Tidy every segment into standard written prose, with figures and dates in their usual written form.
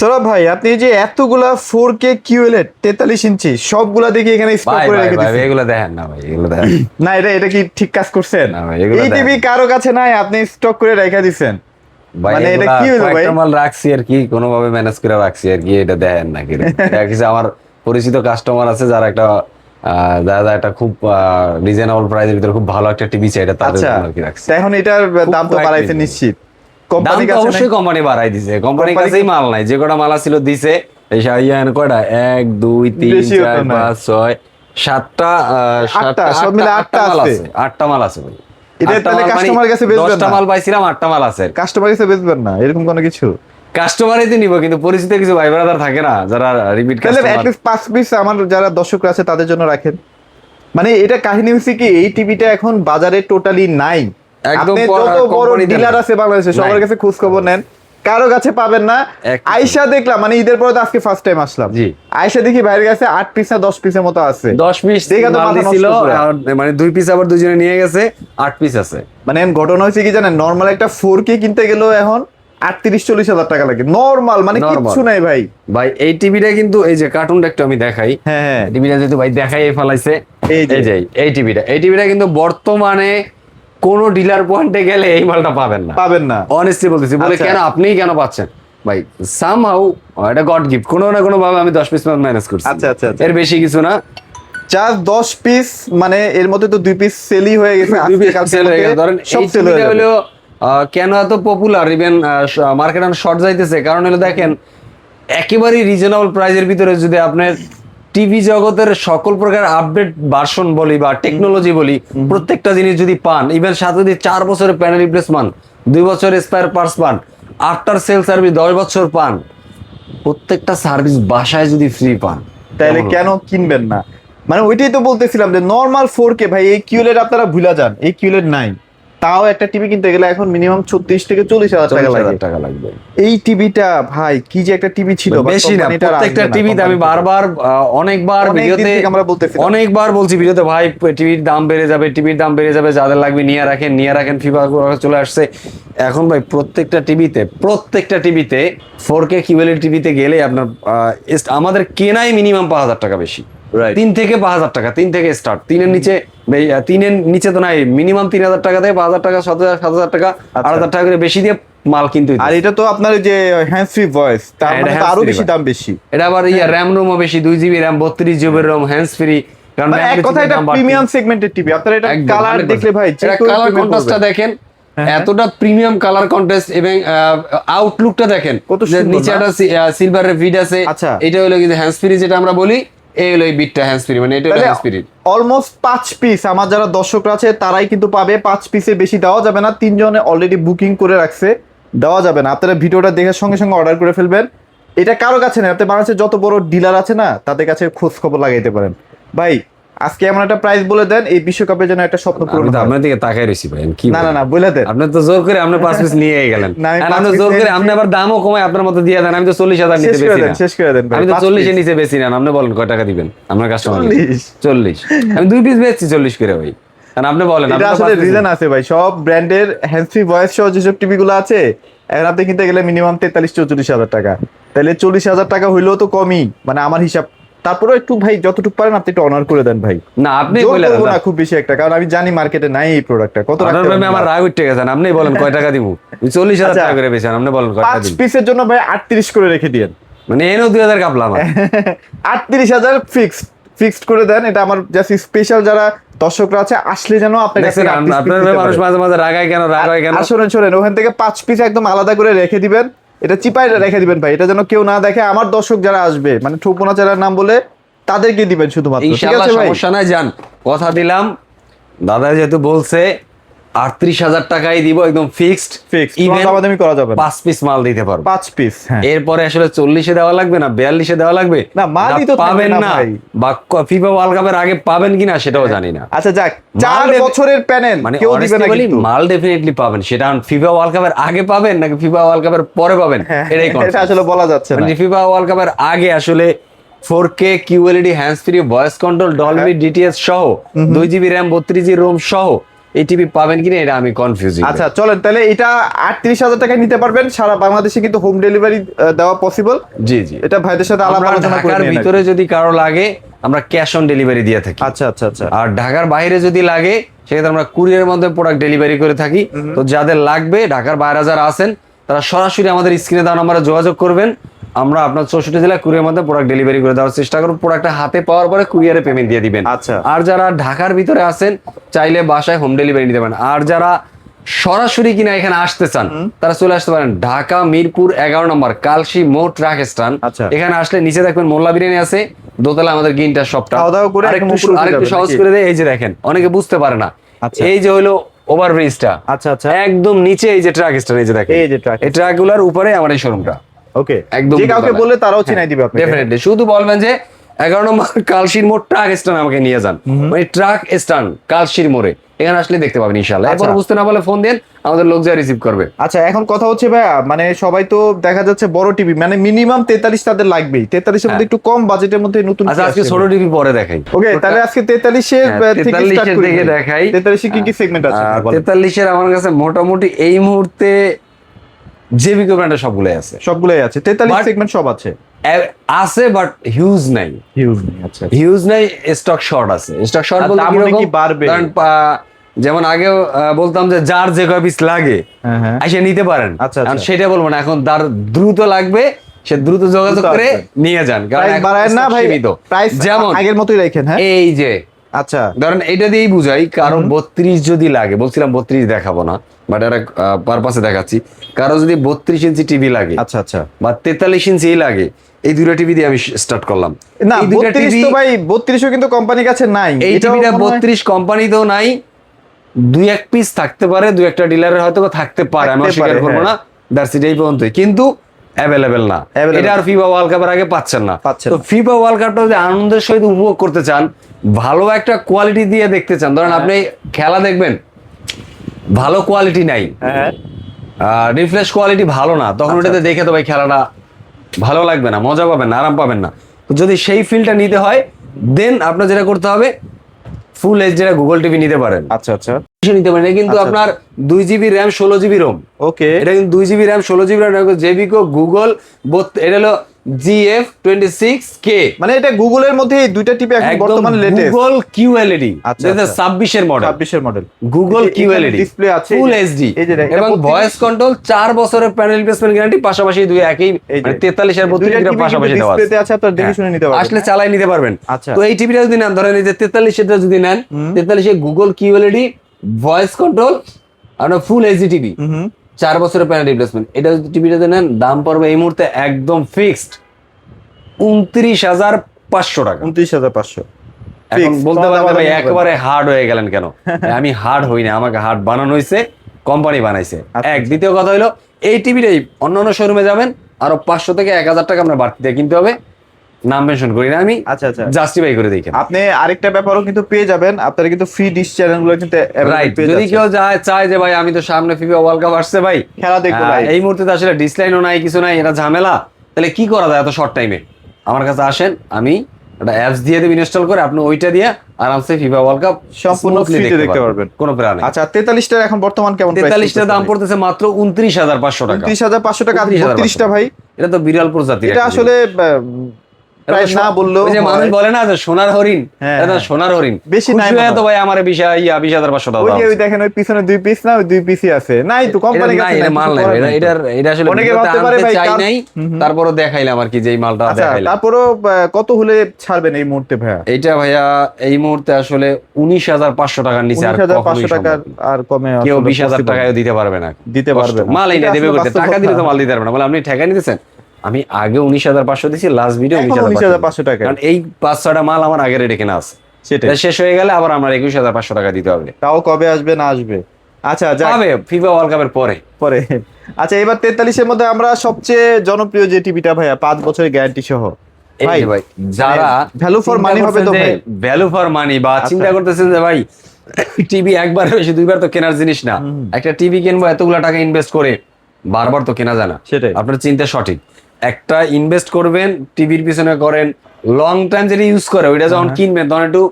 সৌরভ ভাই, আপনি যে এতগুলা 4K QLED 43 ইঞ্চি সবগুলা দেখি এখানে স্টক করে রেখে দিয়েছেন। এগুলো দেখেন না ভাই, এগুলো দেখেন না, এটা কি ঠিক কাজ করছেন? না ভাই, এগুলো এই দেখেন। টিভি কারো কাছে নাই, আপনি স্টক করে রেখে দিয়েছেন। ভাই মানে এটা কি হলো ভাই? কয়েকটা মাল রাখছি আর কি, কোনোভাবে ম্যানেজ করে রাখছি আর কি। এটা দেখেন না কি কিছু আমার পরিচিত কাস্টমার আছে যারা যারা একটা খুব রিজনেবল প্রাইসের ভিতরে খুব ভালো একটা টিভি চাই, এটা তাদের আচ্ছা, জন্য আর কি রাখছি। তা এখন এটার দাম তো কয়েক বাড়াইছে মিনিট। নিশ্চিত। দাম কোম্পানির তো কাছে অবশ্যই কোম্পানি বাড়াই দিছে, কোম্পানির কোম্পানি কাছেই মাল নাই, যে কটা মাল ছিল দিছে। এই ইয়ান কয়টা 1 2 3 বেশিও তো 4 নাই। 5 6 7টা আটটা, সব মিলে আটটা মাল আছে। আছে, 8টা মাল আছে ভাই। এটা তাহলে কাস্টমার কাছে বেচবেন 10টা না? মাল পাইছিলাম, 8টা মাল আছে। কাস্টমার কাছে বেচবেন না এরকম কোনো কিছু? কাস্টমারই তো নিব, কিন্তু পরিচিত কিছু ভাই ব্রাদার থাকে না যারা রিপিট তাহলে কাস্টমার। অ্যাটলিস্ট 5 পিস আমার যারা দর্শকরা আছে তাদের জন্য রাখেন। মানে এটা কাহিনী হচ্ছে কি, এই টিভিটা এখন বাজারে টোটালি নাই। একদম আপনি যত বড় কোম্পানি ডিলার আছে বাংলাদেশে সবার নাই। কাছে খোঁজ খবর নেন, কারো কাছে পাবেন না। একদম। আয়শা দেখলাম, মানে ঈদের পরে তো আজকে ফার্স্ট টাইম আসলাম। জি। আয়শা দেখি বাইরের কাছে 8 পিস না 10 পিসের মতো আছে। 10 পিস দেখে তো মাল মাথা নষ্ট দিছিল, পুরা। মানে 2 পিস আবার দুজনে নিয়ে গেছে, 8 পিস আছে। মানে এখন ঘটনা হয়েছে কি জানেন, নর্মাল একটা 4K কিনতে গেলেও এখন 38-40 হাজার টাকা লাগে নর্মাল, মানে Normal। কিচ্ছু নাই ভাই। ভাই এই টিভিটা কিন্তু, এই যে কার্টুনটা একটু আমি দেখাই। হ্যাঁ, হ্যাঁ। টিভিটা যেহেতু ভাই দেখাই ফেলাইছে, এই যে। এই টিভিটা কিন্তু বর্তমানে কোন ডিলার পয়েন্টে গেলে এই মালটা পাবেন না। পাবেন না। অনেস্টলি বলতেছি, বলে আচ্ছা। কেন আপনি কেন পাচ্ছেন ভাই? সামহাউ এটা গড গিফট, কোনো না কোনো ভাবে আমি 10 পিস ম্যানেজ করছি। আচ্ছা, আচ্ছা, আচ্ছা। এর বেশি কিছু না। জাস্ট 10 পিস, মানে এর মধ্যে তো 2 পিস সেলই হয়ে গেছে। দুই আজকে piece কালকে sell হয়ে গেছে। ধরেন সব এই সেল হয়ে টিভিটা যাবে। হলো কেন এত পপুলার, ইভেন মার্কেট শর্ট যাইতেছে, কারণ হলো দেখেন একেবারেই রিজনেবল প্রাইসের ভিতরে যদি আপনার টিভি জগতের সকল প্রকার আপডেট ভার্সন বলি বা টেকনোলজি বলি, প্রত্যেকটা জিনিস যদি পান, ইভেন সাথে যদি 4 বছরের প্যানেল রিপ্লেসমেন্ট, 2 বছরের স্পেয়ার পার্টস পান, আফটার সেল সার্ভিস 10 বছর পান, প্রত্যেকটা সার্ভিস বাসায় যদি ফ্রি পান, তাহলে কেমন কেন কিনবেন না? মানে ওইটাই তো বলতেছিলাম যে নরমাল 4K ভাই, এই কিউলেট আপনারা ভুলা যান, এই কিউলেট নাই। তাও একটা টিভি কিনতে গেলে এখন মিনিমাম 36 থেকে 40 হাজার টাকা 40,000 লাগে। টাকা লাগবে। এই টিভিটা ভাই কি যে একটা টিভি ছিল, but বেশি না, কোম্পানিটা আর প্রত্যেকটা আসবে না, টিভিতে আমি কোম্পানি বারবার অনেকবার অনেক দিন ভিডিওতে থেকে আমরা বলতেছিলাম। অনেকবার বলছি ভিডিওতে, ভাই টিভির দাম বেড়ে যাবে, টিভির দাম বেড়ে যাবে, যাদের লাগবে নিয়ে রাখেন। ফিফা চলে আসছে এখন ভাই, প্রত্যেকটা টিভিতে 4K কিউএলইডি টিভিতে গেলে আপনার আমাদের কেনাই মিনিমাম 5,000 টাকা বেশি। Right. 3 থেকে 5,000 টাকা, 3 থেকে স্টার্ট। 3-এর নিচে তো নাই, মিনিমাম 3,000 টাকা থেকে 5,000 টাকা, 7,000 টাকা, 8,000 টাকা করে বেশি দিয়ে মাল কিনতে হইতো। আর এটা তো আপনার যে হ্যান্ড ফ্রি ভয়েস, তার হ্যাঁ, মানে এটা তো আরো hands-free বেশি ভাই। দাম বেশি। এটা আবার র্যাম রোমও বেশি, 2 GB RAM, 32 GB ROM, hands free. কারণ মানে এক কথা এটা প্রিমিয়াম সেগমেন্টের টিভি। আপনারা এটা কালার দেখলে ভাই যে কেউ কালার প্রেমে কন্ট্রাস্টটা পড়বে। দেখেন, হ্যাঁ। এতটা প্রিমিয়াম কালার কন্ট্রাস্ট, এবং আউটলুকটা দেখেন, কত যে সুন্দর নিচে না? একটা সিলভারের ভিড আছে। আচ্ছা। এটা হলো কিন্তু হ্যান্ডস ফ্রি, যেটা আমরা বলি, এই হলো এই বিটটা হ্যান্ডস ফ্রি, মানে এটা হলো হ্যান্ডস ফ্রি। অলমোস্ট 5 পিস আমার যারা দর্শকরা আছে তারাই কিন্তু পাবে। 5 পিসে বেশি দেওয়া যাবে না, 3 জনে অলরেডি বুকিং করে রাখছে, দেওয়া যাবে না। আপনারা ভিডিওটা দেখে সঙ্গে সঙ্গে অর্ডার করে ফেলবেন। এটা কারো কাছে না, আপনি বাংলাদেশের যত বড় ডিলার আছে না তাদের কাছে খোঁজ খবর লাগাইতে পারেন। ভাই আজকে এমন একটা প্রাইস বলে দেন, এই বিশ্বকাপের জন্য একটা স্বপ্ন পূরণ আমি তো হয়। আপনার দিকে তাকাই রইছি ভাই, কি না, না, না, বলে দেন। আপনি তো জোর করে আপনি 5 পিস নিয়ে গেলেন, না, আমি আর 5 আপনি piece জোর করে নিয়েছি। আপনি আবার দামও কমায় আপনার মতো দিয়ে দেন। আমি তো 40,000 নিতে শেষ করে বেশি দেন, না, শেষ করে দেন ভাই। আমি তো 5 40 এর piece। নিচে বেশি না। আপনি বলেন কয় টাকা দিবেন আপনার কাস্টমার? 40। 40। আমি 2 পিস বেচছি 40 করে ভাই। আর আপনি বলেন, এটা আপনি তো আসলে 5 piece রিজন আছে ভাই, সব ব্র্যান্ডের হ্যান্ড ফ্রি ভয়েস সহ যেসব টিভি গুলো আছে এখন আপনি কিনতে গেলে মিনিমাম 43-44 হাজার টাকা। তাহলে 40 হাজার টাকা হইলেও তো কমই, মানে আমার হিসাব। তারপরে একটু ভাই যতটুকু পারেন আপনি একটু অনার করে দেন ভাই। না, আপনি জোর বলে করবো দেন না খুব বেশি একটা, কারণ আমি জানি মার্কেটে নাই এই প্রোডাক্টটা কত আপনার রাখতে প্রেমে আমার রাগ উঠে গেছে। আপনি বলেন কয় টাকা দিব? 40,000 আচ্ছা। টাকা করে বেচেন, আপনি বলেন কয় টাকা 5 দিব? পিসের জন্য ভাই 38 করে রেখে দিয়েন। মানে এনেও 2,000 কাপলাম। 38,000 ফিক্সড করে দেন। এটা আমার জাস্ট স্পেশাল যারা দর্শকরা আছে আসলে যেন আপনার কাছে দেখছেন, আপনার প্রেমে মানুষ মাঝে মাঝে রাগায় কেন, রাগ হয় কেন? শোনেন ওখান থেকে 5 পিস একদম আলাদা করে রেখে দিবেন। এটা চিপায় রেখে দিবেন ভাই, এটা যেন কেউ না দেখে। আমার দর্শক যারা আসবে, মানে ঠোপনা চারার নাম বলে তাদেরকে দিবেন শুধুমাত্র, ঠিক ইনশাআল্লাহ, আছে ভাই? সমস্যা নাই, যান, কথা দিলাম। দাদা যেহেতু বলছে 38,000 টাকাই দিব, একদম ফিক্সড। কোনো দামাদামি করা যাবে না। 5 পিস মাল দিতে পারবো। 5 পিস, হ্যাঁ। এরপরে আসলে 40-এ দেওয়া লাগবে না, 42-এ দেওয়া লাগবে না, মালই তো থাকবে পাবেন না না, ভাই। বা ফিফা ওয়ার্ল্ড কাপের আগে পাবেন কিনা সেটাও জানি না। আচ্ছা যাক, 4 মাল বছরের প্যানেল মানে কেউ দিবে না honestly কিন্তু। মাল ডেফিনেটলি পাবেন, সেটা ফিফা ওয়ার্ল্ড কাপের আগে পাবেন নাকি ফিফা ওয়ার্ল্ড কাপের পরে পাবেন, এটাই এটা আসলে বলা যাচ্ছে না। মানে ফিফা ওয়ার্ল্ড কাপের আগে আসলে 4K QLED hands free voice control Dolby DTS সহ 2 GB র্যাম 32 GB রোম সহ এই টিভি পাবেন কিনা এটা আমি কনফিউজ। আচ্ছা চলেন তাহলে এটা 38,000 টাকায় নিতে পারবেন, সারা বাংলাদেশে কিন্তু হোম ডেলিভারি দেওয়া পসিবল। জি জি, এটা ভাইদের সাথে আলাপ আমরা আলোচনা করে ঢাকার নিয়ে ভিতরে যদি কারো লাগে আমরা ক্যাশ অন ডেলিভারি দিয়ে থাকি। আচ্ছা আচ্ছা আচ্ছা। আর ঢাকার বাইরে যদি লাগে সেক্ষেত্রে আমরা কুরিয়ারের মধ্যে প্রোডাক্ট ডেলিভারি করে থাকি। তো যাদের লাগবে ঢাকার বাইরে যারা আছেন তারা সরাসরি আমাদের স্ক্রিনে দেওয়া নাম্বারে যোগাযোগ করবেন, আমরা আপনার 64 জেলায় কুরিয়ারের মধ্যে প্রোডাক্ট ডেলিভারি করে দেওয়ার চেষ্টা করব। প্রোডাক্টটা হাতে পাওয়ার পরে কুরিয়ারে পেমেন্ট দিয়ে দিবেন। আচ্ছা। আর যারা ঢাকার ভিতরে আছেন চাইলে বাসায় হোম ডেলিভারি নিতে পারেন। আর যারা সরাসরি কিনা এখানে আসতে চান তারা চলে আসতে পারেন ঢাকা মিরপুর 11 নম্বর কালশি মোড় ট্রাক স্ট্যান্ড। আচ্ছা। এখানে আসলে নিচে দেখবেন মোল্লা বিরিয়ানি আছে, দোতলা আমাদের গিনটার শপটা। খাওয়া দাওয়া করে একদম উপরে উঠে আরেকটু যাবেন সহজ নাকি? করে দেয়, এই যে দেখেন অনেকে বুঝতে পারে না, আচ্ছা। এই যে হলো ওভারব্রিজটা, আচ্ছা আচ্ছা। একদম নিচে এই যে ট্রাক স্ট্যান্ড, এই যে দেখেন এই যে ট্রাক, এই ট্রাকগুলোর উপরে আমার এই শোরুমটা। ওকে একদম যে কাউকে দোতলায়। বললে তারাও চিনাই দিবে আপনাকে। ডেফিনেটলি, শুধু বলবেন যে 11 নম্বর কালশির মোড় ট্রাক স্ট্যান্ড আমাকে নিয়ে যান, মানে ট্রাক স্ট্যান্ড কালশির মোড়ে, এখানে আসলে দেখতে পাবেন ইনশাআল্লাহ। আচ্ছা। এরপর বুঝতে না পারলে ফোন দেন, আমাদের লোক যা রিসিভ করবে। আচ্ছা এখন কথা হচ্ছে ভাইয়া, মানে সবাই তো দেখা যাচ্ছে বড় টিভি মানে মিনিমাম 43 তাদের লাগবেই, 43 এর মধ্যে একটু কম বাজেটের মধ্যে নতুন আচ্ছা আজকে ছোট টিভি পরে দেখাই। ওকে তাহলে আজকে 43 এর থেকে 43 স্টার্ট এর করি থেকে দেখাই। 43 এ কি কি সেগমেন্ট আছে বলেন? 43 এর আমার কাছে মোটামুটি এই মুহূর্তে জেবিকো ব্র্যান্ডের সবগুলোই আছে, সবগুলাই আছে 43 But- সেগমেন্ট সব আছে। আছে বাট হিউজ নাই, হিউজ নেই। আচ্ছা হিউজ নাই, স্টক শর্ট আছে। স্টক শর্ট আর বলতে দাম কি নাকি রকম? বাড়বে? কারণ যেমন আগে বলতাম যে যার যে কয় পিস লাগে হ্যাঁ হ্যাঁ এসে নিতে পারেন, আচ্ছা, কারণ আচ্ছা। সেটা বলবো না, এখন তার দ্রুত লাগবে সে দ্রুত যোগাযোগ দ্রুত করে আসবে। নিয়ে যান, কারণ প্রাইস এখন বাড়ায় না stock ভাই, সীমিত। প্রাইস যেমন আগের মতোই রাখেন। হ্যাঁ এই যে আচ্ছা ধরেন এটা দিয়েই বুঝাই, কারণ 32 যদি লাগে, বলছিলাম 32 দেখাবো না বাট এটা পারপাসে দেখাচ্ছি, কারো যদি 32 ইঞ্চি টিভি লাগে আচ্ছা আচ্ছা। বা 43 ইঞ্চি লাগে, এই দুটো টিভি দিয়ে আমি স্টার্ট করলাম। না এই দুটো 32 তো ভাই 32ও কিন্তু কোম্পানির কাছে নাই। এই এটাও টিভিটা মনে হয় 32 কোম্পানিতেও নাই, দুই এক পিস থাকতে পারে, দুই একটা ডিলারের হয়তো থাকতে পারে, আমি থাকতে অস্বীকার পারে, করবো না, দ্যাটস ইট, এই পর্যন্তই, কিন্তু অ্যাভেলেবেল না। Available এটা আর ফিফা ওয়ার্ল্ড কাপের আগে পাচ্ছেন না। পাচ্ছেন তো না। ফিফা ওয়ার্ল্ড কাপটা যদি আনন্দের সহিত উপভোগ করতে চান, ভালো একটা কোয়ালিটি দিয়ে দেখতে চান, ধরেন আপনি খেলা দেখবেন ভালো কোয়ালিটি নাই, হ্যাঁ রিফ্রেশ কোয়ালিটি ভালো না, তখন আচ্ছা, ওটাতে দেখে তো ভাই খেলাটা ভালো লাগবে না, মজা পাবেন না, আরাম পাবেন না। তো যদি সেই ফিলটা নিতে হয় দেন আপনার যেটা করতে হবে ফুল এইচ যেটা গুগল টিভি নিতে পারেন, আচ্ছা আচ্ছা নিতে পারেন। এটা কিন্তু আচ্ছা, আপনার 2 GB RAM 16 GB ROM, okay এটা কিন্তু 2 GB র্যাম 16 GB রোম, জেবিকো গুগল, এটা হলো GF26K, মানে এটা গুগলের মধ্যে এই দুইটা টিভি এখন একদম বর্তমানে লেটেস্ট গুগল QLED, আচ্ছা, যেটা আচ্ছা। 26 এর মডেল, 26 এর মডেল গুগল QLED ডিসপ্লে আছে ফুল এইচডি এই যে এবং ভয়েস কন্ট্রোল, 4 বছরের প্যানেল রিপ্লেসমেন্ট গ্যারান্টি, পাশাপাশি দুই একই মানে 43 আর 32 এর পাশাপাশি দেওয়া আছে। ডিসপ্লেতে আছে, আপনারা দেখে শুনে নিতে পারবেন। আসলে চালাই নিতে পারবেন। আচ্ছা। তো এই টিভিটা যদি নেন, ধরেন এই যে 43 এর যদি নেন, 43 এ গুগল QLED ভয়েস কন্ট্রোল আর ফুল এইচডি টিভি, 4 বছরের প্যানেল রিপ্লেসমেন্ট, এটা যদি টিভিটা নেন দাম পড়বে এই মুহূর্তে একদম ফিক্সড 29,500 টাকা। 29,500 এখন Fixed, বলতে কোনো পারবে ভাই দামাদামি একেবারে হার্ড হয়ে গেলেন কেন? আমি হার্ড হই না, আমাকে হার্ড বানানো হয়েছে, কোম্পানি বানাইছে। আচ্ছা। এক, দ্বিতীয় কথা হলো এই টিভিটাই অন্যান্য শোরুমে যাবেন আরো 500 থেকে 1,000 টাকা আপনার বাড়তি দিয়ে কিনতে হবে, নাম মেনশন করি না আমি, আচ্ছা আচ্ছা। জাস্টিফাই করে দেখেন। আপনি আরেকটা ব্যাপারও কিন্তু পেয়ে যাবেন, আপনারা কিন্তু ফ্রি ডিশ চ্যানেলগুলো কিন্তু available রাইট, পেয়ে যদি যাচ্ছেন। কেউ চায় যে ভাই আমি তো সামনে ফিফা ওয়ার্ল্ড কাপ আসছে ভাই, খেলা দেখবো live। এই মুহূর্তে তো আসলে ডিসলাইনও নাই, কিছু নাই, এটা ঝামেলা, তাহলে কি করা যায় এত শর্ট টাইমে? আমার কাছে আসেন, আমি একটা অ্যাপস দিয়ে দেব ইনস্টল করে, আপনি ওইটা দিয়ে আরামসে ফিফা ওয়ার্ল্ড কাপ সম্পূর্ণ smoothly ফ্রিতে দেখতে পারবেন। কোনো প্ল্যান নেই। আচ্ছা 43টার এখন বর্তমান কেমন প্রাইস? 43টার দাম পড়তেছে মাত্র 29,500 টাকা। 29,500 টাকা। 32টা ভাই এটা তো বিরল প্রজাতির এটা একটা আসলে প্রাইস না বললেও ওই যে মানুষ হয়। বলে না যে সোনার হরিণ, হ্যাঁ, এটা হ্যাঁ। সোনার হরিণ বেশি নাই খুশি হয়ে মনে তো হয়। ভাই আমার 20,500 টাকা ওই দাম যে ওই আছে। দেখেন ওই পিছনে দুই পিস না, ওই দুই পিসই আছে, নাই তো কোম্পানি এটা কাছে নাই, এটা নাই, মাল কিছু নাই, করার নাই তো। এটা আসলে অনেকে ভিডিওতে ভাবতে পারে আনতে ভাই চাই কার- নাই, তারপরও দেখাইলাম আর কি, যেই মালটা আচ্ছা দেখাইলাম। তারপরও কত হলে ছাড়বেন এই মুহূর্তে ভাইয়া? এইটা ভাইয়া এই মুহূর্তে আসলে 19,500 টাকার নিচে আর 19,500 কখনোই টাকার সম্ভব না। আর কমে কেউ আসলে 20,000 possible টাকায়ও দিতে পারবে না, দিতে কষ্ট। পারবে না। মাল এনে এটা দেবে আসলে করতে, বাস্তব টাকা দিলে তো কথা। মাল দিতে পারবে না, বলে আপনি টাকা নিতেছেন, আমি আগে 19,500 দিছি, লাস্ট ভিডিও এখন 19,500 টাকা। কারণ এই 5-6টা মাল আমার আগে রেডি কেনা আছে, সেটাই। এটা শেষ হয়ে গেলে আবার আমার 21,500 টাকা দিতে হবে। তাও কবে আসবে না আসবে? আচ্ছা যাক পাবে ফিফা ওয়ার্ল্ড কাপের পরে। পরে। আচ্ছা এবার 43 এর মধ্যে আমরা সবচেয়ে জনপ্রিয় যে টিভিটা ভাইয়া 5 বছরের গ্যারান্টি সহ, এই যে ভাই যারা ভ্যালু ফর মানি হবে তো ভাই? ভ্যালু ফর মানি বা চিন্তা করতেছেন যে ভাই টিভি একবার বেশি দুইবার তো কেনার জিনিস না, একটা টিভি কিনবো এতগুলা টাকা ইনভেস্ট করে, বারবার তো কেনা যায় না। সেটাই। আপনার চিন্তা সঠিক, একটা ইনভেস্ট করবেন টিভির পিছনে করেন, লং টাইম যেটা ইউজ করে ওইটা যখন কিনবেন তখন একটু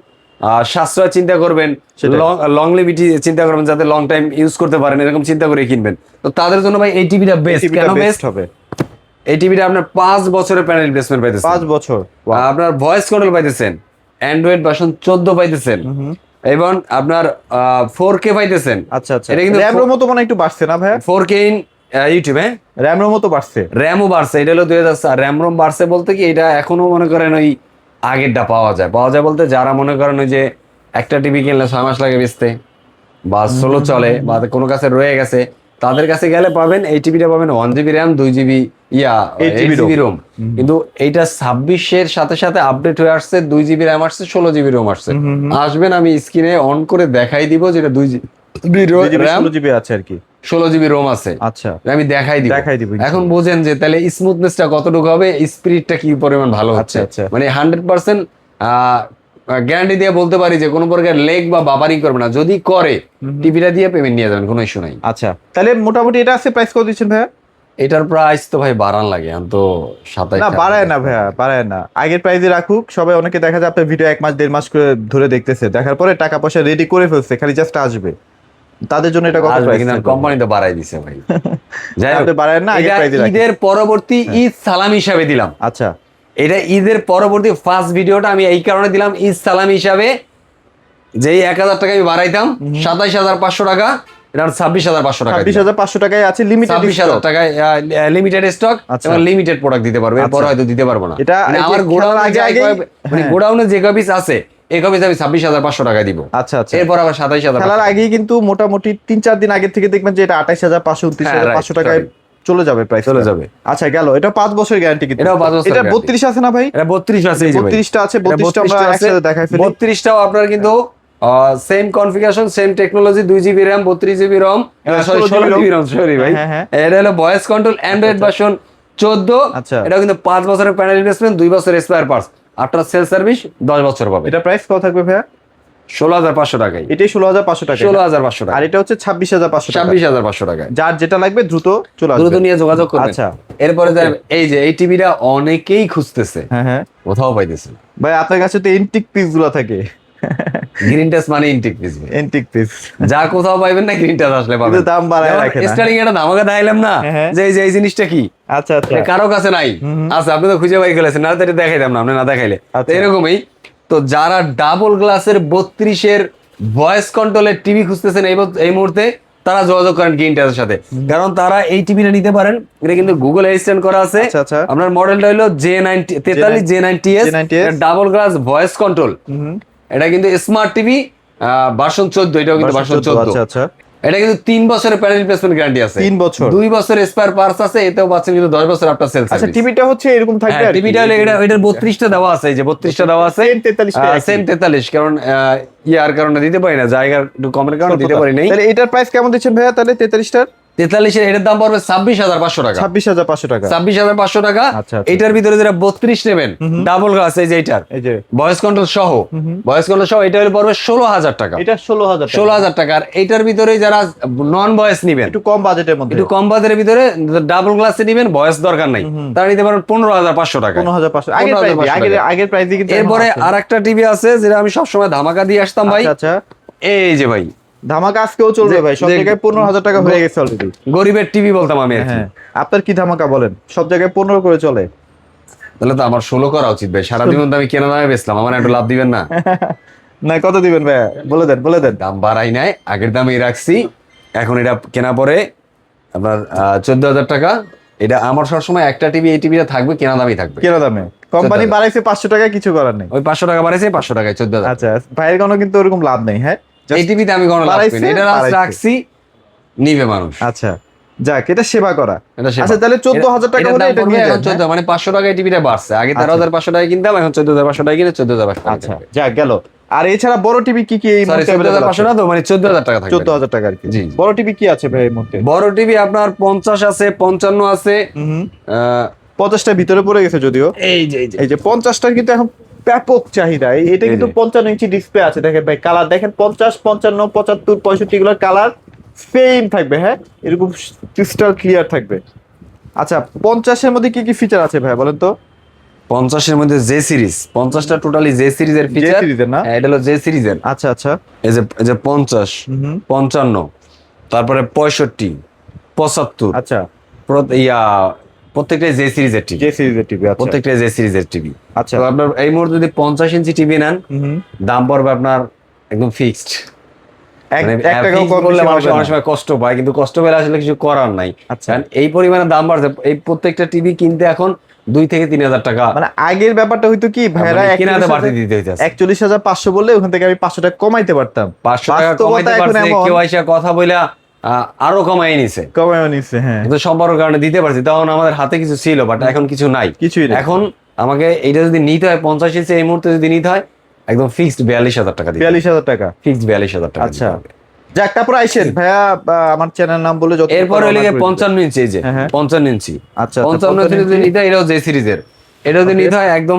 সাশ্রয় চিন্তা করবেন, সেটাই। লংলিভিটি চিন্তা করবেন, যাতে লং টাইম ইউজ করতে পারেন, এরকম চিন্তা করে কিনবেন। তো তাদের জন্য ভাই এই টিভিটা বেস্ট। টিভিটা কেন বেস্ট বেস্ট হবে? এই টিভিটা আপনার 5 বছরের প্যানেল রিপ্লেসমেন্ট পাইতেছেন, 5 বছর। আপনার ভয়েস কন্ট্রোল পাইতেছেন, অ্যান্ড্রয়েড ভার্সন 14 পাইতেছেন, এবং আপনার 4K পাইতেছেন। আচ্ছা আচ্ছা, এটা কিন্তু র্যামের মতো মনে হয় একটু বাড়ছে না ভাই? 4K ইন ইউটিউব, হ্যাঁ র্যামের মতো বাড়ছে। র্যামও বাড়ছে। এটা হলো 2004 র্যাম রোম বাড়ছে বলতে কি, এটা এখনো মনে করেন ওই আগেরটা পাওয়া যায় বলতে, যারা মনে করেন ওই যে একটা টিভি কিনলে 6 মাস লাগে বেচতে, বা স্লো চলে, বা কোনো কাছে রয়ে গেছে, তাদের কাছে গেলে পাবেন এই টিভিটা পাবেন 1GB RAM, 2GB 8GB 8GB Rome. কিন্তু এইটা 26-এর সাথে সাথে আপডেট হয়ে আসছে, 2GB র্যাম আসছে, 16GB রোম আসছে। আসবেন, আমি স্ক্রিনে অন করে দেখাই দিব যেটা 2GB র্যাম, 16GB আছে আর কি। 16GB রোম আছে। আচ্ছা, আমি দেখাই দিব। ইনশাআল্লাহ। এখন বোঝেন যে তাহলে স্মুথনেসটা কতটুকু হবে, স্পিরিটটা কি পরিমাণ ভালো হচ্ছে। আচ্ছা। মানে 100% গ্যারান্টি দিয়ে বলতে পারি যে কোনো প্রকার লেগ বা বাবারিং করবে না। যদি করে, টিভিটা দিয়ে পেমেন্ট নিয়ে যাবেন, কোনো ইস্যু নাই। আচ্ছা, তাহলে মোটামুটি এটা আছে, প্রাইস কত দিচ্ছেন ভাইয়া? এটার প্রাইস তো ভাই বাড়ান লাগে, আমি তো 27। না বাড়ায় না ভাইয়া, বাড়ায় না, আগের প্রাইসে রাখুক। সবাই অনেকে দেখা যায় আপনার ভিডিও 1 মাস 1.5 মাস করে ধরে দেখতেছে, দেখার পরে টাকা পয়সা রেডি করে ফেলছে, খালি জাস্ট আসবে। তাদের জন্য এটা কত প্রাইস? কিন্তু কোম্পানি তো বাড়াই দিছে ভাই। যাই হোক, আপনি বাড়ায় না, আগের এটা প্রাইসে রাখেন। ঈদের পরবর্তী ঈদ সালাম হিসাবে দিলাম। আচ্ছা, এটা ঈদের পরবর্তী ফার্স্ট ভিডিওটা আমি এই কারণে দিলাম, ঈদ সালাম হিসাবে। যেই 1000 টাকা আমি বাড়াইতাম, 27500 টাকা, এটা 26500 টাকা, 26500 টাকায় আছে লিমিটেড 26000 টাকায় লিমিটেড স্টক আচ্ছা। এবং লিমিটেড প্রোডাক্ট দিতে পারবে, এরপর আচ্ছা। হয়তো দিতে পারবো না। এটা মানে এই যে আমার গোডাউনে খেলার আগে মানে হ্যাঁ। গোডাউনে যে কপিস আছে, এই কপিস আমি 26500 টাকা দিব। আচ্ছা আচ্ছা, এরপর আবার 27000 খেলার আগেই কিন্তু মোটামুটি 3-4 দিন আগে থেকে দেখবেন যে এটা 28500 29500 টাকায় চলে যাবে, প্রাইস চলে যাবে। আচ্ছা গেল, এটা 5 বছরের গ্যারান্টি কিন্তু। এটাও 5 বছরের এটা guarantee। 32 আছে না ভাই? এটা 32 আছে, এই যে ভাই 32টা আছে, 32টা আমরা একসাথে দেখাই ফেলি। 32টাও আপনার কিন্তু same configuration, same technology, 2GB RAM, 32GB রম, সরি 16GB রম, সরি ভাই। হ্যাঁ। এটা হলো ভয়েস কন্ট্রোল, অ্যান্ড্রয়েড ভার্সন 14। আচ্ছা। এটা কিন্তু 5 বছরের প্যানেল রিপ্লেসমেন্ট, 2 বছর spare parts, after sale service 10 বছর পাবে। এটা প্রাইস কত থাকবে ভাইয়া? 16500 টাকায়। এটাই 16500 টাকা। 16500 টাকা। আর এটা হচ্ছে 26500 টাকা। 26500 টাকায়। যার যেটা লাগবে দ্রুত চলে আসবে, দ্রুত নিয়ে যোগাযোগ করবেন। আচ্ছা। এরপরে এই যে এই টিভিটা অনেকেই খুঁজতেছে, হ্যাঁ, কোথাও পাইতেছে না। ভাই আপনার কাছে তো এন্টিক পিস গুলো থাকে। গ্রিন টাচ মানে ইনটেক পিস, এন্টিক পিস যা কোথাও পাইবেন না, গ্রিন টাচ আসলে পাবেন। কিন্তু দাম বাড়ায় রাখে না। স্টার্টিং এটা ধামাকা দেখাইলাম না, হ্যাঁ। যে এই জিনিসটা কি আচ্ছা আচ্ছা, কারো কাছে নাই। আচ্ছা, আপনি তো খুঁজে বাই ফেলেছেন, না তো এটা দেখাইতাম না, আপনি না দেখাইলে। তো আচ্ছা। এরকমই, তো যারা ডাবল গ্লাসের 32-এর ভয়েস কন্ট্রোলের টিভি খুঁজতেছেন এই মুহূর্তে, তারা যোগাযোগ করেন গ্রিন টাচের সাথে, কারণ তারা এই টিভিটা নিতে পারেন। এটা কিন্তু গুগল অ্যাসিস্ট্যান্ট করা আছে। আচ্ছা, আচ্ছা। আপনার মডেলটা হলো J43 J90S double glass voice control. এটা কিন্তু স্মার্ট টিভি ভার্সন 14, এটাও কিন্তু ভার্সন 14। আচ্ছা আচ্ছা, এটা কিন্তু 3 বছরের প্যানেল রিপ্লেসমেন্ট গ্যারান্টি আছে, 3 বছর, 2 বছর স্পেয়ার পার্টস আছে, এতেও পাচ্ছেন কিন্তু 10 বছর আফটার সেল আচ্ছা। সার্ভিস। টিভিটা হচ্ছে এরকম থাকবে আর কি? টিভিটা হলো এটার 32টা দেওয়া আছে, এই যে 32টা দেওয়া আছে, Same 43 টা একই। সেম 43, কারণ ইয়ার কারণে দিতে পারি না, জায়গার একটু কমের কারণে দিতে পারি নাই। তাহলে এটার প্রাইস কেমন দিচ্ছেন ভাইয়া তাহলে 43টার? 43-এর এটার দাম পড়বে 26500 টাকা। 26500 টাকা। 26500 টাকা। আচ্ছা, আচ্ছা। এটার ভিতরে যারা 32 নেবেন ডাবল গ্লাস, এই যে এটার এই যে ভয়েস কন্ট্রোল সহ, এটা হলে পড়বে 16000 টাকা। এটা 16000 টাকা। 16000 টাকা। আর এইটার ভিতরে যারা নন ভয়েস নিবেন, একটু কম বাজেটের মধ্যে, একটু কম বাজারের ভিতরে, ডাবল গ্লাসে নিবেন, ভয়েস দরকার নাই, তারা নিতে পারেন 15500 টাকা। 15500 আগের প্রাইস কিন্তু এরপরে আরেকটা টিভি আছে যেটা আমি সবসময় ধামাকা দিয়ে আসতাম ভাই। আচ্ছা, এই যে ভাই ধামাকা আজকেও চলবে ভাই, সব জায়গায় 15000 টাকা হয়ে গেছে অলরেডি। গরিবের টিভি বলতাম আমি আর কি। হ্যাঁ, আপনার কি ধামাকা বলেন? সব জায়গায় 15 করে চলে। তাহলে তো আমার 16 করা উচিত ভাই, সারাদিন মধ্যে আমি কেনা দামে বেচলাম, আমার একটু লাভ দিবেন না? না, কত দিবেন ভাই বলে দেন। দাম বাড়াই নাই, আগের দামেই রাখছি। এখন এটা কেনা পরে আপনার 14000 টাকা। এটা আমার সবসময় একটা টিভি, এই টিভিটা থাকবে, কেনা দামই থাকবে। কেন দামে কোম্পানি বাড়াইছে 500 টাকা, কিছু করার নেই। ওই 500 টাকা বাড়াইছে, 500 টাকায় 14000। আচ্ছা, ভাইয়ের কোনো কিন্তু ওরকম লাভ নেই। হ্যাঁ, এই টিভিতে আমি কোনো লাভ বাড়াইছে, করি না, এটা বাড়াইছে। রাখছি, নিবে মানুষ। আচ্ছা, যাক, এটা সেবা করা। এটা সেবা। আচ্ছা, তাহলে 14000 টাকা এটার হলে দাম এটা পড়বে নিয়ে এখন যান। 14, মানে 500 টাকায় টিভিটা বাড়ছে। আগে 13500 টাকায় কিনতাম, এখন 14500 টাকায় কিনে 14500 টাকা। আচ্ছা, যাক গেল। আর এছাড়া বড় টিভি কি এই সরি, মুহূর্তে available 14500 আছে? না তো, মানে 14000 টাকা থাকবে। 14000 টাকা আর কি। জি। বড় টিভি কি আছে ভাই এই মুহূর্তে? বড় টিভি আপনার 50 আছে, 55 আছে। 50টার ভিতরে পড়ে গেছে যদিও। এই যে এই যে 50টার কিন্তু এখন ব্যাপক চাহিদা। এটা কিন্তু 55 ইঞ্চি ডিসপ্লে আছে, দেখেন ভাই, কালার দেখেন, 50, 55, 75, 65 গুলোর কালার সেম থাকবে। হ্যাঁ, এরকম ক্রিস্টাল ক্লিয়ার থাকবে। আচ্ছা, 50 এর মধ্যে কি কি ফিচার আছে ভাই বলেন তো? 50-এর মধ্যে জে সিরিজ, 50টা টোটালি জে সিরিজের ফিচার। সিরিজের না? এটা হলো জে সিরিজের। আচ্ছা আচ্ছা। এই যে 50, 55, তারপরে 65, 75, আচ্ছা, প্রত্যেকটাই জে সিরিজের টিভি। জে সিরিজের টিভি। আচ্ছা প্রত্যেকটাই জে সিরিজের টিভি। আচ্ছা। তো আপনার এই মুহূর্তে যদি 50 ইঞ্চি টিভি নেন, দাম পড়বে আপনার একদম ফিক্সড। মানে এক টাকাও কম বললে বেশি মানুষ হবে না। অনেক সময় কষ্ট পায়, কিন্তু কষ্ট পেলে আসলে কিছু করার নাই। আচ্ছা। কারণ এই পরিমাণে দাম বাড়ছে, এই প্রত্যেকটা টিভি কিনতে এখন 2 থেকে 3,000 টাকা মানে আগের ব্যাপারটা হয়তো কি ভাইরা মানে কিনাতে বাড়তি দিতে হইতেছে। 41,500 বললে ওখান থেকে আমি 500 টাকা কমাইতে পারতাম। 500 টাকা কমাইতে পারছে, কেউ আইসা কথা বইলা আরো কমাই নিছে, কমাইও নিচ্ছে। হ্যাঁ, কিন্তু সম্পর্কের কারণে দিতে পারছি, তখন আমাদের হাতে কিছু ছিল, বাট এখন কিছু নাই, কিছুই নেই। এখন আমাকে এইটা যদি নিতে হয় 50 ইঞ্চি এই মুহূর্তে যদি নিতে হয় একদম ফিক্সড 42,000 টাকা দিতে হবে। 42,000 টাকা। ফিক্সড 42,000 টাকা আচ্ছা, দিতে হবে। যাক তারপর আইসেন ভাইয়া, আমার চ্যানেল নাম বলে যত এরপরে হলো 55 ইঞ্চি, এই যে হ্যাঁ, হ্যাঁ। 55 ইঞ্চি। আচ্ছা, 55 ইঞ্চি যদি নিতে হয়, এটাও জে সিরিজের। এটা যদি নিতে হয় একদম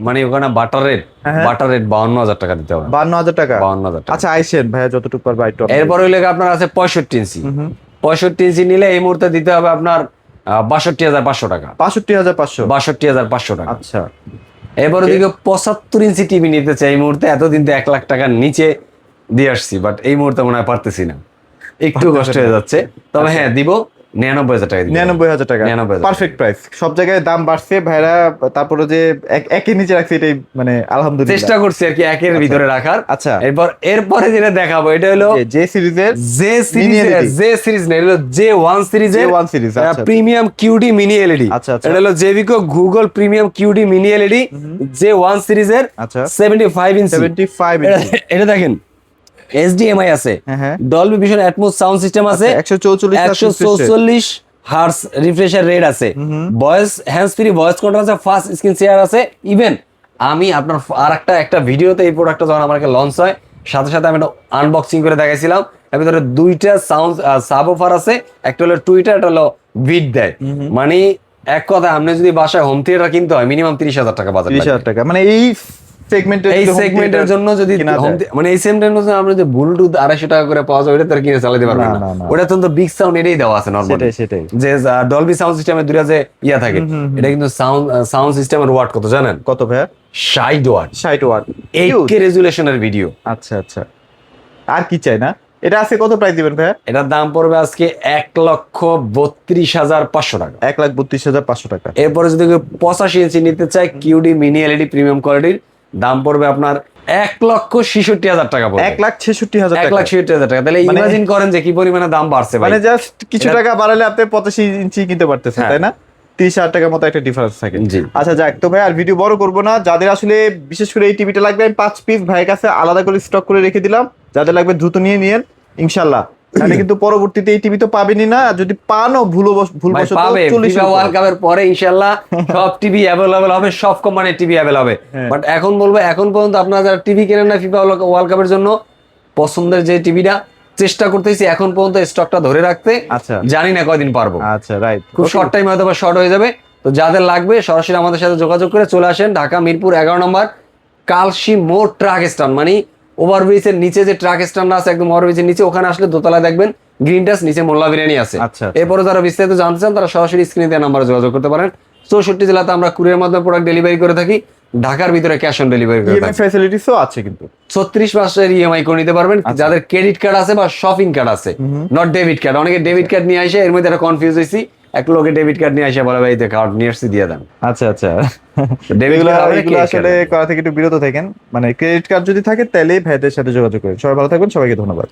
মানে ওখানে বাটার রেট, হ্যাঁ। 52,000 টাকা দিতে হবে। 52,000 টাকা। 52,000 টাকা। আচ্ছা, আইসেন ভাইয়া যতটুকু পারবে একটু। এরপরে হলো আপনার আছে 65 ইঞ্চি। 65 ইঞ্চি নিলে এই মুহূর্তে দিতে হবে আপনার 62,500 টাকা। 65,500। 62,500 টাকা। আচ্ছা, এরপরে দিকে 75 ইঞ্চি টিভি নিতে চাই এই মুহূর্তে, এতদিন তো 1 লাখ টাকার নিচে দিয়ে আসছি, বাট এই মুহূর্তে মনে হয় পারতেছি না, একটু কষ্ট হয়ে যাচ্ছে। তবে হ্যাঁ দিব 99,000 টাকা। 99,000 টাকা 99,000 পারফেক্ট প্রাইস। সব জায়গায় দাম বাড়ছে ভাইরা, তারপরে যে একের নিচে রাখছে এটাই মানে আলহামদুলিল্লাহ চেষ্টা করছি আর কি একের ভিতরে রাখার। আচ্ছা। এরপরে যেটা দেখাবো এটা হলো যে সিরিজের জে সিরিজ না, এটা হলো J1 সিরিজের J1 সিরিজ। আচ্ছা, প্রিমিয়াম কিউডি মিনি এলইডি। আচ্ছা, আচ্ছা। এটা হলো জেভিকো Google premium QD mini LED J1 সিরিজের। আচ্ছা। 75 ইঞ্চি। 75 ইঞ্চি। এটা দেখেন HDMI আছে, হ্যাঁ, হ্যাঁ। Dolby vision atoms sound system আছে, 144 হার্টজ রিফ্রেশার রেট আছে, voice hands free voice control আছে, ফাস্ট স্ক্রিন শেয়ার আছে। ইভেন আমি আপনার একটা ভিডিওতে এই প্রোডাক্টটা যখন আমাকে লঞ্চ হয়, সাথে সাথে আমি আনবক্সিং করে দেখাইছিলাম। এর ভিতরে 2টা সাউন্ড সাবওয়ুফার আছে, একটা হলো টুইটার, একটা হলো বিট দেয়। মানে এক কথা, আপনি যদি বাসায় হোম থিয়েটার কিনতে হয় মিনিমাম 30,000 টাকা বাজার। 30,000 টাকা মানে এই সেগমেন্টের জন্য যদি মানে এই সেগমেন্টের মধ্যে আমরা যে ব্লুটুথ 250 টাকা করে পাওয়া যায়, ওটা তার কিনে চালাতে পারবেন না। ওটা তো বিগ সাউন্ড এটাই দেওয়া আছে নরমালি, সেটাই। যে ডলবি সাউন্ড সিস্টেমে দুইটা যে থাকে, এটা কিন্তু সাউন্ড সিস্টেমের ওয়াট কত জানেন? কত ভাইয়া? 60 ওয়াট। 60 watt 8K রেজুলেশনের video. আচ্ছা আচ্ছা, আর কি চাই না? এটা আছে কত প্রাইস দিবেন ভাইয়া? এটার দাম পড়বে আজকে 1,32,500 টাকা। 1,32,500 টাকা। এরপরে যদি 85 ইঞ্চি নিতে চাই কিউডি মিনি এলইডি প্রিমিয়াম কোয়ালিটির, দাম পড়বে আপনার 1,66,000 টাকা পড়বে। 1,66,000 টাকা। 1,66,000 টাকা। তাহলে ইমাজিন করেন যে কি পরিমাণে দাম বাড়ছে ভাই। মানে জাস্ট কিছু টাকা বাড়ালে আপনি 85 ইঞ্চি কিনতে পারতেছেন, হ্যাঁ। তাই না? 30,000 টাকার মতো একটা ডিফারেন্স থাকে। জি। আচ্ছা যাক, তো ভাই আর ভিডিও বড় করবো না। যাদের আসলে বিশেষ করে এই টিভিটা লাগবে, আমি 5 পিস ভাইয়ের কাছে আলাদা করে স্টক করে রেখে দিলাম। যাদের লাগবে দ্রুত নিয়ে নিয়েন ইনশাআল্লাহ। তাহলে কিন্তু পরবর্তীতে এই টিভি তো পাবেনই না, আর যদি পানও ভুলবশত পাবে 40 ওয়ার্ল্ড কাপের পরে ইনশাআল্লাহ সব টিভি অ্যাভেলেবল হবে, সব কোম্পানির টিভি অ্যাভেলেবল হবে। বাট এখন বলবো, এখন পর্যন্ত আপনারা যারা টিভি কেনেন না ফিফা ওয়ার্ল্ড কাপের জন্য, পছন্দের যে টিভিটা চেষ্টা করতেছি এখন পর্যন্ত স্টকটা ধরে রাখতে। আচ্ছা, জানি না কয়দিন পারবো। আচ্ছা রাইট, খুব শর্ট টাইম হয়তো বা শর্ট হয়ে যাবে। তো যাদের লাগবে সরাসরি আমাদের সাথে যোগাযোগ করে চলে আসেন ঢাকা মিরপুর 11 নম্বর কালশি মোড় ট্রাক স্ট্যান্ড, মানে ওভারব্রিজের নিচে যে ট্রাক স্ট্যান্ড আছে, একদম ওভারব্রিজের নিচে, ওখানে আসলে দোতলায় দেখবেন গ্রিন টাচ, নিচে মোল্লা বিরিয়ানি আছে। আচ্ছা। এরপরে যারা বিস্তারিত জানতে চান তারা সরাসরি স্ক্রিনে দেওয়া নাম্বারে যোগাযোগ করতে পারেন। 64 জেলাতে আমরা কুরিয়ার মাধ্যমে প্রোডাক্ট ডেলিভারি করে থাকি, ঢাকার ভিতরে ক্যাশ অন ডেলিভারি করে ইএমআই থাকি। ফ্যাসিলিটিসও আছে কিন্তু 36 মাসের ইএমআই করে নিতে পারবেন। যাদের ক্রেডিট কার্ড আছে বা শপিং কার্ড আছে, নট ডেবিট কার্ড। অনেকে ডেবিট কার্ড নিয়ে আসে, এর মধ্যে একটা কনফিউজ হয়েছি, এক লোকে ডেবিট কার্ড নিয়ে আসে বলে ভাই কার্ড নিয়ে আসছি দিয়ে দেন। আচ্ছা আচ্ছা, ডেবিট এগুলো আসলে করা থেকে একটু বিরত থাকেন। মানে ক্রেডিট কার্ড যদি থাকে তাহলে ভাইদের সাথে যোগাযোগ করেন। সবাই ভালো থাকবেন, সবাইকে ধন্যবাদ।